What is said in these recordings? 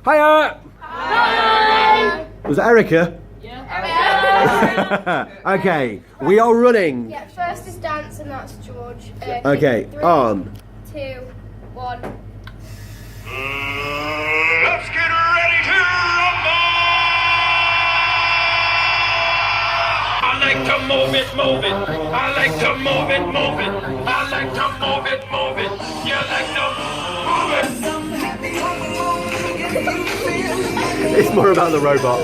Hiya! Hi! Was that Erica? Yeah. Okay, we are running. Yeah, first is dance and that's George. Okay, 3, on. 2, 1. Let's get ready to rumble! I like to move it, move it. I like to move it, move it. I like to move it, move it. You like to move it. It's more about the robot.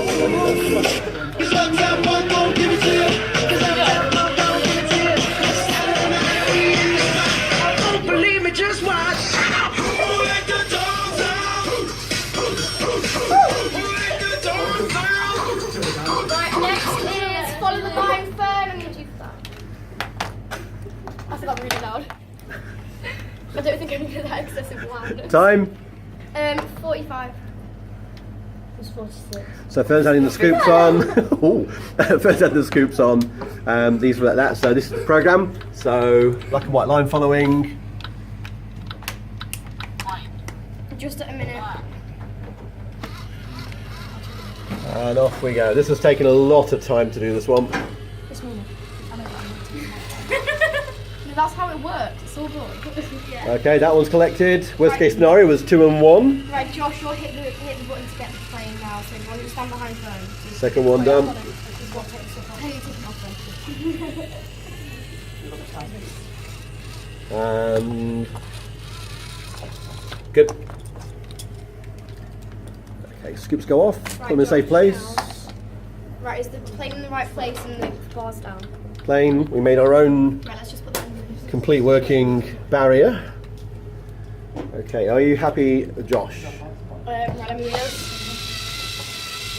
Believe me, just watch. Right, next is follow the line Fern. I'm going to do that. I forgot really loud. I don't think I'm going to do that excessive loud. Time. 45. It's 46. So Fern's adding the scoops on. Ooh, Fern's adding the scoops on. These were like that. So this is the programme. So black and white line following. Just at a minute. And off we go. This has taken a lot of time to do this one. This morning. I know No, that's how it works. It's all good. Yeah. Okay, that one's collected. Worst case scenario was 2 and 1. Right, Josh, you'll hit the button to get the plane now. So you want to stand behind Fern. Second one done. How do you take it off then? And good. Okay, scoops go off. Put them in a safe place. Right, is the plane in the right place and the bars down? Plane. We made our own Right, let's just put that in. complete working barrier. Okay, are you happy, Josh? Right, let me read it.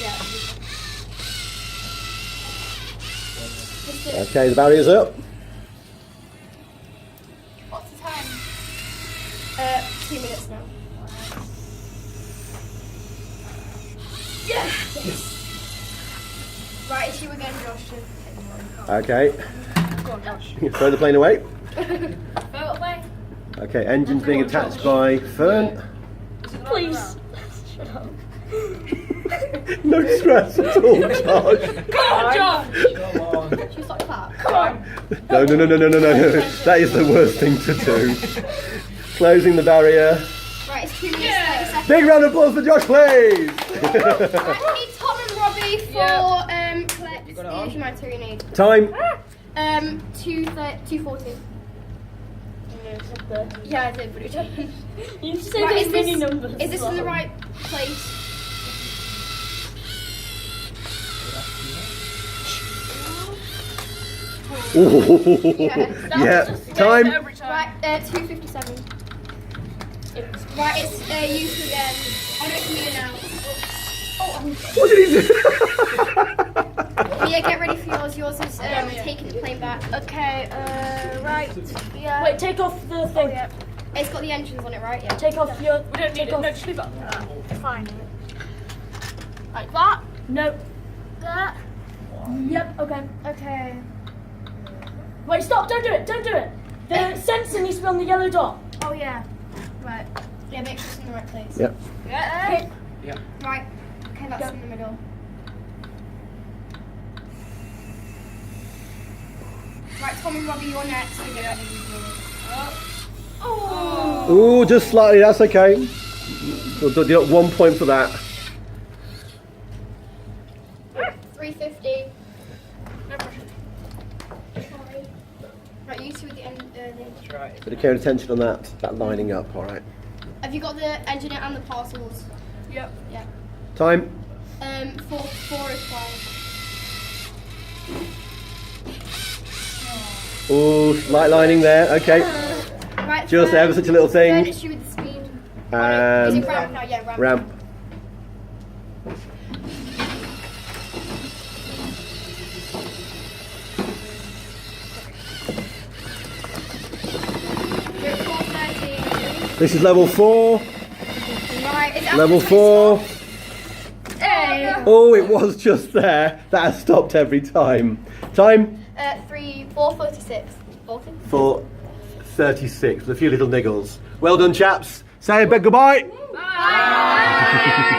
Yeah. Just do it. Okay, the barrier's up. What's the time? 2 minutes now. Yes! Right, it's you again, Josh. Okay, Go on, Josh. throw the plane away. Go away. Okay, engine's being attached by Fern. Please. Shut up. No stress at all, Josh. Come on, Josh! Should we stop that? Come on. No. That is the worst thing to do. Closing the barrier. Right, it's 2 minutes, Yeah. 30 seconds. Big round of applause for Josh, please. Right, we need Tom and Robbie for collect the humanitarian aid. Time. 2:40. Yeah, I did, but it didn't. You say Right, those many numbers. Is this in the right place? Ooh. Yeah. Yeah. Time. Every time. Right, 2:57. Right, it's you two again. Oh no, it's Mia now. What did he do? Mia, get ready for yours. Yours is taking the plane back. Okay, right. Yeah. Wait, take off the thing. It's got the engines on it, right? Yeah. Take off your. We don't need take it. off. No, just leave it. Fine. Like that? No. That? Yep. Okay. Okay. Wait. Stop. Don't do it. Don't do it. The sensor needs to be on the yellow dot. Oh yeah. Right. Yeah, make sure it's in the right place. Yep. Yeah. Yeah. Right. Okay, that's Go. in the middle. Right, Tom and Robbie, you're next. Oh. Ooh, just slightly. That's okay. You got 1 point for that. 350. No pressure. Sorry. Right, you two at the end. Bit of care and attention on that lining up. All right. Have you got the engineer and the parcels? Yep. Yeah. Time. 4 is 12. Ooh, light lining there. Okay. Right. Just ever such a little Then thing. it's you with the speed. Is it ramp now? Yeah, ramp. Ramp. You're at 4:30. This is level 4. Right. Is it Level after 4. Hey. Oh, it was just there. That has stopped every time. Time. 4:36. 40. 4:36 with a few little niggles. Well done, chaps. Say a big goodbye. Bye.